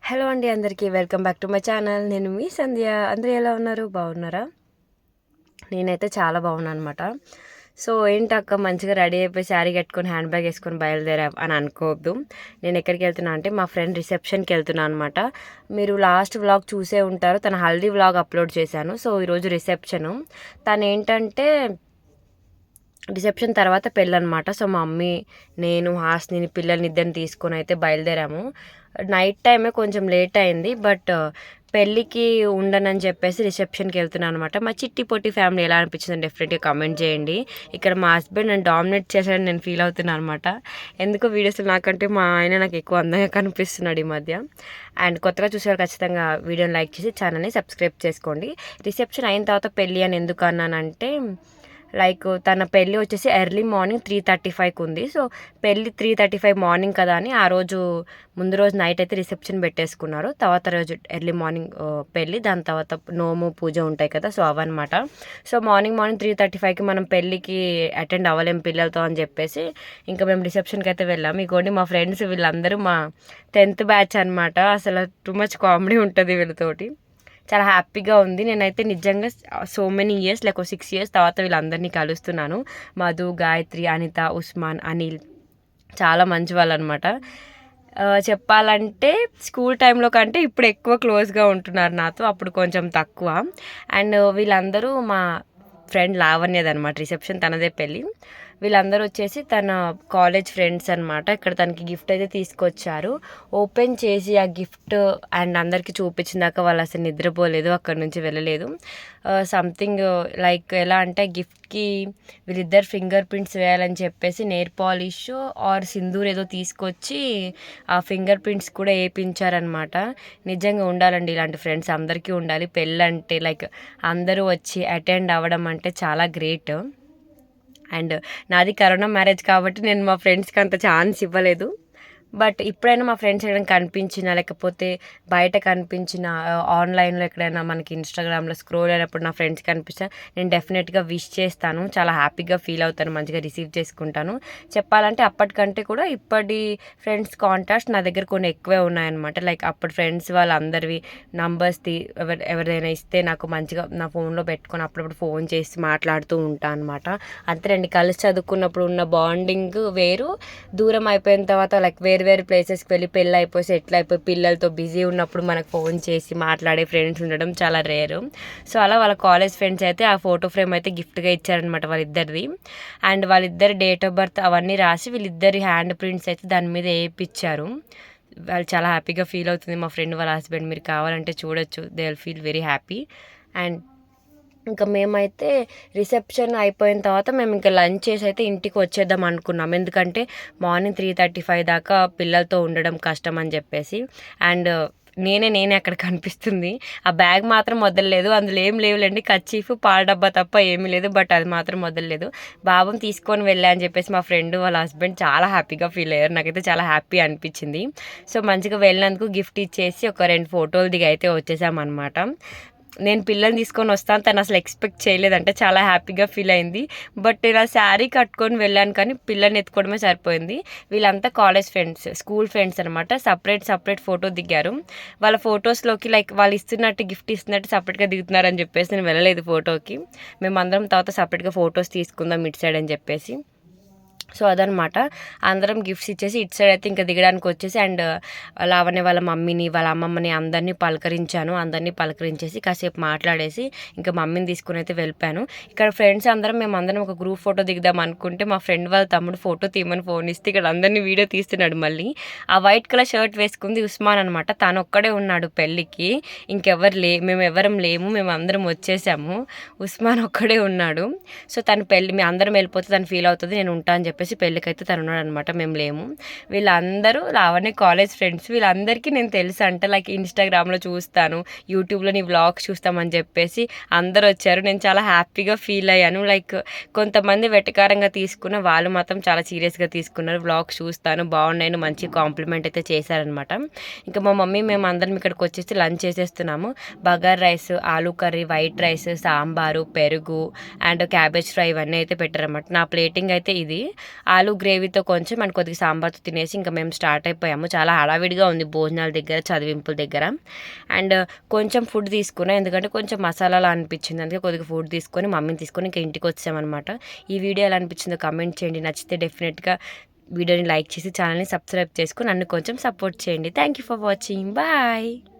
Hello అండి అందరికీ welcome back to my channel. నేను మీ సంధ్య. అందరూ ఎలా ఉన్నారు? బాగున్నారా? నేనైతే చాలా బాగున్నాను అనమాట. సో ఏంటక్క మంచిగా రెడీ అయిపోయి శారీ కట్టుకొని హ్యాండ్ బ్యాగ్ వేసుకొని బయలుదేరా అని అనుకోవద్దు. నేను ఎక్కడికి వెళ్తున్నా అంటే మా ఫ్రెండ్ రిసెప్షన్కి వెళ్తున్నా అనమాట. మీరు లాస్ట్ వ్లాగ్ చూసే ఉంటారు, తన హల్దీ వ్లాగ్ అప్లోడ్ చేశాను. సో ఈరోజు రిసెప్షను. తను ఏంటంటే రిసెప్షన్ తర్వాత పెళ్ళి అనమాట. సో మా మమ్మీ, నేను, హాస్ని పిల్లల్ని ఇద్దరిని తీసుకొని అయితే బయలుదేరాము. నైట్ టైమే కొంచెం లేట్ అయింది, బట్ పెళ్ళికి ఉండనని చెప్పేసి రిసెప్షన్కి వెళ్తున్నాను అనమాట. మా చిట్టి పొట్టి ఫ్యామిలీ ఎలా అనిపించింది డెఫినెట్గా కమెంట్ చేయండి. ఇక్కడ మా హస్బెండ్ నన్ను డామినేట్ చేశాడని నేను ఫీల్ అవుతున్నాను అనమాట. ఎందుకో వీడియోస్లో నాకంటే మా ఆయన నాకు ఎక్కువ అందంగా కనిపిస్తున్నాడు ఈ మధ్య. అండ్ కొత్తగా చూసేవారు ఖచ్చితంగా వీడియోని లైక్ చేసి ఛానల్ని సబ్స్క్రైబ్ చేసుకోండి. రిసెప్షన్ అయిన తర్వాత పెళ్ళి అని ఎందుకు అన్నానంటే, లైక్ తన పెళ్ళి వచ్చేసి ఎర్లీ మార్నింగ్ 3:35కి ఉంది. సో పెళ్ళి 3:35 మార్నింగ్ కదా అని ఆ రోజు ముందు రోజు నైట్ అయితే రిసెప్షన్ పెట్టేసుకున్నారు. తర్వాత రోజు ఎర్లీ మార్నింగ్ పెళ్ళి, దాని తర్వాత నోము పూజ ఉంటాయి కదా, సో అవన్నమాట. సో మార్నింగ్ 3:35కి మనం పెళ్ళికి అటెండ్ అవ్వలేం పిల్లలతో అని చెప్పేసి ఇంకా మేము రిసెప్షన్కి అయితే వెళ్ళాము. ఇంకోటి మా ఫ్రెండ్స్ వీళ్ళందరూ మా 10th బ్యాచ్ అనమాట. అసలు టూ మచ్ కామెడీ ఉంటుంది వీళ్ళతోటి. చాలా హ్యాపీగా ఉంది. నేనైతే నిజంగా so many years, like 6 years తర్వాత వీళ్ళందరినీ కలుస్తున్నాను. మధు, గాయత్రి, అనిత, ఉస్మాన్, అనిల్ చాలా మంచి వాళ్ళు అనమాట. చెప్పాలంటే స్కూల్ టైంలో కంటే ఇప్పుడు ఎక్కువ క్లోజ్గా ఉంటున్నారు నాతో, అప్పుడు కొంచెం తక్కువ. అండ్ వీళ్ళందరూ మా ఫ్రెండ్ లావణ్యదనమాట. రిసెప్షన్ తనదే పెళ్ళి. వీళ్ళందరూ వచ్చేసి తన కాలేజ్ ఫ్రెండ్స్ అనమాట. ఇక్కడ తనకి గిఫ్ట్ అయితే తీసుకొచ్చారు. ఓపెన్ చేసి ఆ గిఫ్ట్ అండ్ అందరికీ చూపించినాక వాళ్ళు అసలు నిద్రపోలేదు, అక్కడ నుంచి వెళ్ళలేదు. సంథింగ్ లైక్ ఎలా అంటే గిఫ్ట్కి వీళ్ళిద్దరు ఫింగర్ ప్రింట్స్ వేయాలని చెప్పేసి నెయిల్ పాలిష్ ఆర్ సింధూర్ ఏదో తీసుకొచ్చి ఆ ఫింగర్ ప్రింట్స్ కూడా వేయించారనమాట. నిజంగా ఉండాలండి ఇలాంటి ఫ్రెండ్స్, అందరికీ ఉండాలి. పెళ్ళంటే లైక్ అందరూ వచ్చి అటెండ్ అవ్వడం అంటే చాలా గ్రేట్. అండ్ నాది కరోనా మ్యారేజ్ కాబట్టి నేను మా ఫ్రెండ్స్కి అంత ఛాన్స్ ఇవ్వలేదు. బట్ ఇప్పుడైనా మా ఫ్రెండ్స్ ఎక్కడైనా కనిపించినా, లేకపోతే బయట కనిపించిన, ఆన్లైన్లో ఎక్కడైనా మనకి ఇన్స్టాగ్రామ్లో స్క్రోల్ అయినప్పుడు నా ఫ్రెండ్స్ కనిపిస్తే నేను డెఫినెట్గా విష్ చేస్తాను. చాలా హ్యాపీగా ఫీల్ అవుతాను, మంచిగా రిసీవ్ చేసుకుంటాను. చెప్పాలంటే అప్పటికంటే కూడా ఇప్పటి ఫ్రెండ్స్ కాంటాక్ట్స్ నా దగ్గర కొన్ని ఎక్కువే ఉన్నాయన్నమాట. లైక్ అప్పటి ఫ్రెండ్స్ వాళ్ళందరివి నంబర్స్ ఎవరిదైనా ఇస్తే నాకు మంచిగా నా ఫోన్లో పెట్టుకొని అప్పుడప్పుడు ఫోన్ చేసి మాట్లాడుతూ ఉంటాను అనమాట. అంతేనండి, కలిసి చదువుకున్నప్పుడు ఉన్న బాండింగ్ వేరు, దూరం అయిపోయిన తర్వాత లైక్ వేరు ప్లేసెస్కి వెళ్ళి పెళ్ళి అయిపోయి సెటిల్ అయిపోయి పిల్లలతో బిజీ ఉన్నప్పుడు మనకు ఫోన్ చేసి మాట్లాడే ఫ్రెండ్స్ ఉండడం చాలా రేరు. సో అలా వాళ్ళ కాలేజ్ ఫ్రెండ్స్ అయితే ఆ ఫోటో ఫ్రేమ్ అయితే గిఫ్ట్గా ఇచ్చారనమాట వాళ్ళిద్దరిది. అండ్ వాళ్ళిద్దరి డేట్ ఆఫ్ బర్త్ అవన్నీ రాసి వీళ్ళిద్దరి హ్యాండ్ ప్రింట్స్ అయితే దాని మీద వేయించారు. వాళ్ళు చాలా హ్యాపీగా ఫీల్ అవుతుంది మా ఫ్రెండ్ వాళ్ళ హస్బెండ్. మీరు కావాలంటే చూడొచ్చు, they will feel very happy. And ఇంకా మేమైతే రిసెప్షన్ అయిపోయిన తర్వాత మేము ఇంకా లంచ్ చేసి అయితే ఇంటికి వచ్చేద్దాం అనుకున్నాం. ఎందుకంటే మార్నింగ్ 3:35 దాకా పిల్లలతో ఉండడం కష్టం అని చెప్పేసి. అండ్ నేనే అక్కడ కనిపిస్తుంది. ఆ బ్యాగ్ మాత్రం వదలలేదు, అందులో ఏం లేవులేండి, కర్చీఫ్, పాల డబ్బా తప్ప ఏమీ లేదు. బట్ అది మాత్రం వదలలేదు. బాబుని తీసుకొని వెళ్ళా అని చెప్పేసి మా ఫ్రెండ్ వాళ్ళ హస్బెండ్ చాలా హ్యాపీగా ఫీల్ అయ్యారు. నాకైతే చాలా హ్యాపీ అనిపించింది. సో మంచిగా వెళ్ళినందుకు గిఫ్ట్ ఇచ్చేసి ఒక 2 ఫోటోలు దిగి అయితే వచ్చేసామన్నమాట. నేను పిల్లల్ని తీసుకొని వస్తాను, తను అసలు ఎక్స్పెక్ట్ చేయలేదంటే చాలా హ్యాపీగా ఫీల్ అయింది. బట్ ఇలా శారీ కట్టుకొని వెళ్ళాను, కానీ పిల్లల్ని ఎత్తుకోవడమే సరిపోయింది. వీళ్ళంతా కాలేజ్ ఫ్రెండ్స్, స్కూల్ ఫ్రెండ్స్ అనమాట. సపరేట్ ఫోటో దిగారు. వాళ్ళ ఫొటోస్లోకి లైక్ వాళ్ళు ఇస్తున్నట్టు, గిఫ్ట్ ఇస్తున్నట్టు సపరేట్గా దిగుతున్నారని చెప్పేసి నేను వెళ్ళలేదు ఫోటోకి. మేమందరం తర్వాత సపరేట్గా ఫొటోస్ తీసుకుందాం ఇటు సైడ్ అని చెప్పేసి. సో అదనమాట, అందరం గిఫ్ట్స్ ఇచ్చేసి ఇటు సైడ్ అయితే ఇంకా దిగడానికి వచ్చేసి, అండ్ లావణ్య వాళ్ళ మమ్మీని, వాళ్ళ అమ్మమ్మని అందరినీ పలకరించేసి కాసేపు మాట్లాడేసి ఇంకా మమ్మీని తీసుకుని అయితే వెళ్ళిపోయాను. ఇక్కడ ఫ్రెండ్స్ మేమందరం ఒక గ్రూప్ ఫోటో దిగుదాం అనుకుంటే మా ఫ్రెండ్ వాళ్ళ తమ్ముడు ఫోటో తీయమని ఫోన్ ఇస్తే ఇక్కడ అందరినీ వీడియో తీస్తున్నాడు. మళ్ళీ ఆ వైట్ కలర్ షర్ట్ వేసుకుంది ఉస్మాన్ అనమాట. తను ఒక్కడే ఉన్నాడు పెళ్ళికి, మేము ఎవరం లేము, మేము అందరం వచ్చేసాము. ఉస్మాన్ ఒక్కడే ఉన్నాడు. సో తను మేము అందరం వెళ్ళిపోతే తను ఫీల్ అవుతుంది, నేను ఉంటా అని చెప్పేసి పెళ్ళికైతే తను ఉన్నాడు అనమాట, మేము లేము. వీళ్ళందరూ లావణ్య కాలేజ్ ఫ్రెండ్స్. వీళ్ళందరికీ నేను తెలుసు అంటే లైక్ ఇన్స్టాగ్రామ్లో చూస్తాను, యూట్యూబ్లో నీ వ్లాగ్స్ చూస్తామని చెప్పేసి అందరూ వచ్చారు. నేను చాలా హ్యాపీగా ఫీల్ అయ్యాను. లైక్ కొంతమంది వెటకారంగా తీసుకున్న, వాళ్ళు మాత్రం చాలా సీరియస్గా తీసుకున్నారు. వ్లాగ్స్ చూస్తాను, బాగున్నాయని మంచి కాంప్లిమెంట్ అయితే చేశారనమాట. ఇంకా మా మమ్మీ మేము అందరం ఇక్కడికి వచ్చేసి లంచ్ చేసేస్తున్నాము. Bagara rice, aloo curry, white rice, sambar, పెరుగు అండ్ క్యాబేజ్ ఫ్రై ఇవన్నీ అయితే పెట్టారన్నమాట. నా ప్లేటింగ్ అయితే ఇది. ఆలు గ్రేవీతో కొంచెం అండ్ కొద్దిగా సాంబార్తో తినేసి ఇంకా మేము స్టార్ట్ అయిపోయాము. చాలా హడావిడిగా ఉంది భోజనాల దగ్గర, చదివింపుల దగ్గర. అండ్ కొంచెం ఫుడ్ తీసుకున్నాం ఎందుకంటే కొంచెం మసాలాలా అనిపించింది. అందుకే కొద్దిగా ఫుడ్ తీసుకొని మమ్మీని తీసుకొని ఇంకా ఇంటికి వచ్చామన్నమాట. ఈ వీడియో ఎలా అనిపించిందో కమెంట్ చేయండి. నచ్చితే డెఫినెట్గా వీడియోని లైక్ చేసి ఛానల్ని సబ్స్క్రైబ్ చేసుకొని నన్ను కొంచెం సపోర్ట్ చేయండి. Thank you for watching. Bye.